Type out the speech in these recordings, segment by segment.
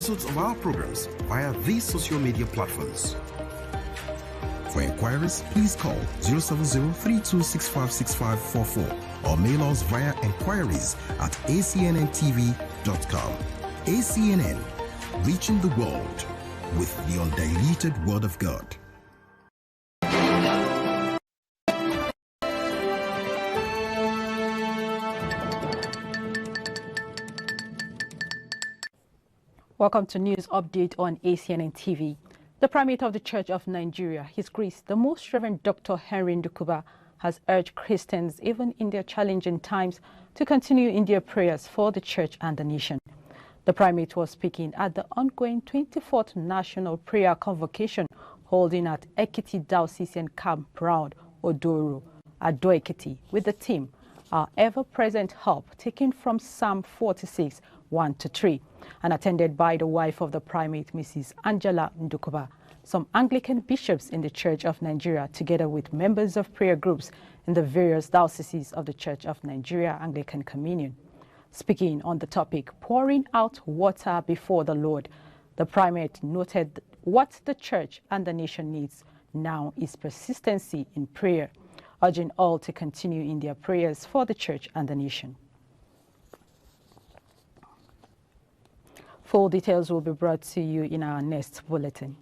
episodes of our programs via these social media platforms. For inquiries, please call 070-3265-6544 or mail us via enquiries@acnntv.com. ACNN, reaching the world with the undiluted Word of God. Welcome to News Update on ACNN TV. The Primate of the Church of Nigeria, His Grace, the Most Reverend Dr. Henry Ndukuba, has urged Christians, even in their challenging times, to continue in their prayers for the Church and the nation. The Primate was speaking at the ongoing 24th National Prayer Convocation holding at Ekiti Diocesan Campground, Odoro, Ado Ekiti, with the theme, Our Ever-Present Help, taken from Psalm 46, 1-3, and attended by the wife of the Primate, Mrs. Angela Ndukuba, some Anglican bishops in the Church of Nigeria, together with members of prayer groups in the various dioceses of the Church of Nigeria Anglican Communion. Speaking on the topic, pouring out water before the Lord, the Primate noted what the Church and the nation needs now is persistency in prayer, urging all to continue in their prayers for the Church and the nation. Full details will be brought to you in our next bulletin.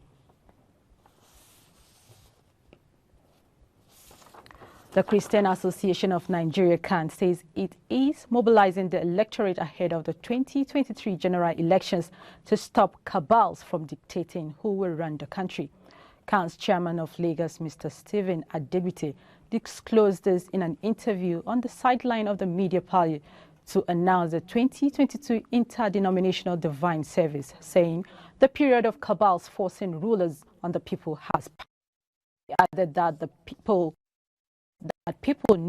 The Christian Association of Nigeria, Acnn, says it is mobilizing the electorate ahead of the 2023 general elections to stop cabals from dictating who will run the country. Accnn's chairman of Lagos, Mr. Stephen Adebite, disclosed this in an interview on the sideline of the media party to announce the 2022 Interdenominational Divine Service, saying the period of cabals forcing rulers on the people has passed. He added that people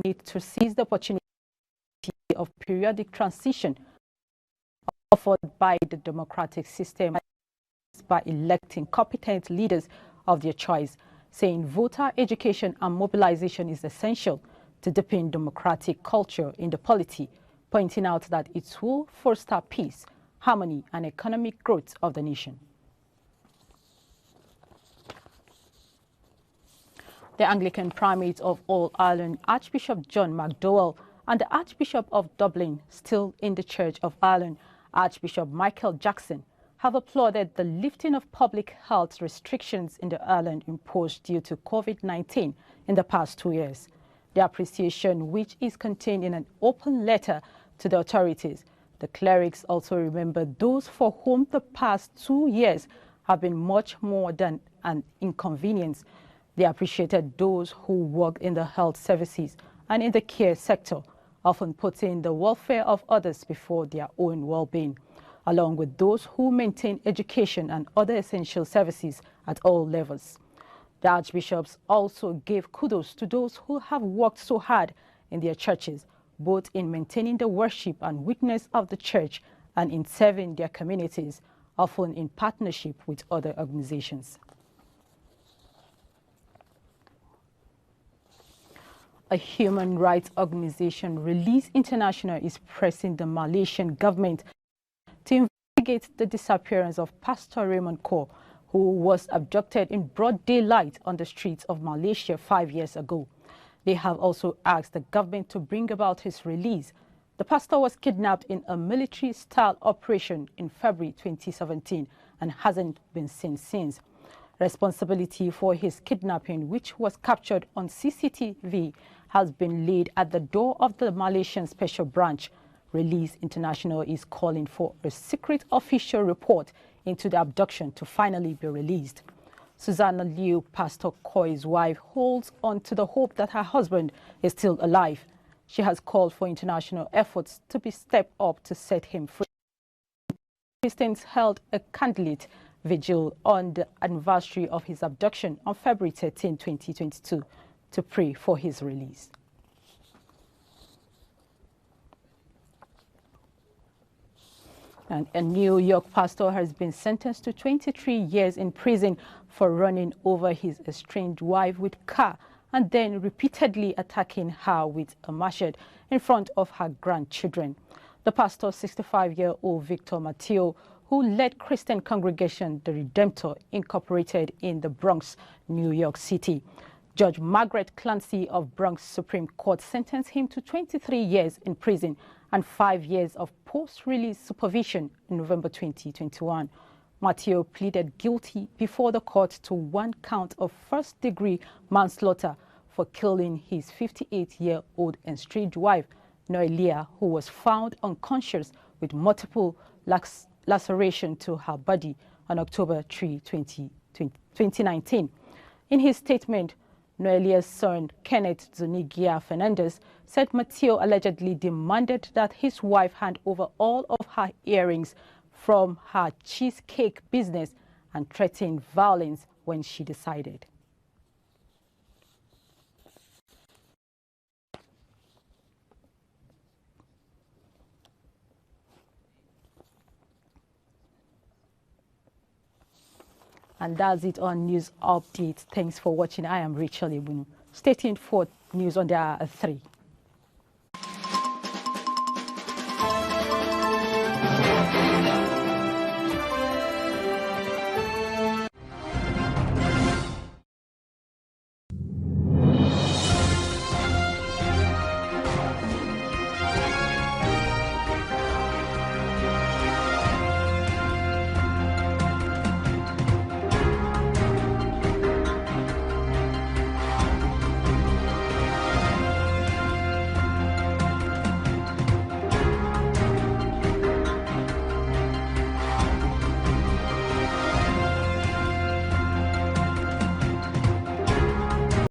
need to seize the opportunity of periodic transition offered by the democratic system by electing competent leaders of their choice, saying voter education and mobilization is essential to deepen democratic culture in the polity, pointing out that it will foster peace, harmony, and economic growth of the nation. The Anglican Primate of All Ireland, Archbishop John McDowell, and the Archbishop of Dublin, still in the Church of Ireland, Archbishop Michael Jackson, have applauded the lifting of public health restrictions in the Ireland imposed due to COVID-19 in the past 2 years. The appreciation, which is contained in an open letter to the authorities. The clerics also remember those for whom the past 2 years have been much more than an inconvenience. They appreciated those who work in the health services and in the care sector, often putting the welfare of others before their own well-being, along with those who maintain education and other essential services at all levels. The archbishops also gave kudos to those who have worked so hard in their churches, both in maintaining the worship and witness of the church and in serving their communities, often in partnership with other organizations. A human rights organization, Release International, is pressing the Malaysian government to investigate the disappearance of Pastor Raymond Kor, who was abducted in broad daylight on the streets of Malaysia 5 years ago. They have also asked the government to bring about his release. The pastor was kidnapped in a military-style operation in February 2017 and hasn't been seen since. Responsibility for his kidnapping, which was captured on CCTV, has been laid at the door of the Malaysian Special Branch. Release International is calling for a secret official report into the abduction to finally be released. Susanna Liu, Pastor Koi's wife, holds on to the hope that her husband is still alive. She has called for international efforts to be stepped up to set him free. Christians held a candlelit vigil on the anniversary of his abduction on February 13, 2022, to pray for his release. And a New York pastor has been sentenced to 23 years in prison for running over his estranged wife with a car and then repeatedly attacking her with a machete in front of her grandchildren. The pastor, 65-year-old Victor Matteo, who led Christian congregation The Redemptor Incorporated in the Bronx, New York City. Judge Margaret Clancy of Bronx Supreme Court sentenced him to 23 years in prison and 5 years of post-release supervision in November 2021. Matteo pleaded guilty before the court to 1 count of first-degree manslaughter for killing his 58-year-old estranged wife, Noelia, who was found unconscious with multiple laceration to her body on October 3, 2019. In his statement, Noelia's son, Kenneth Zunigia Fernandez, said Matteo allegedly demanded that his wife hand over all of her earrings from her cheesecake business and threatened violence when she decided. And that's it on News Updates. Thanks for watching. I am Rachel Ebunu. Stay tuned for news on the 3.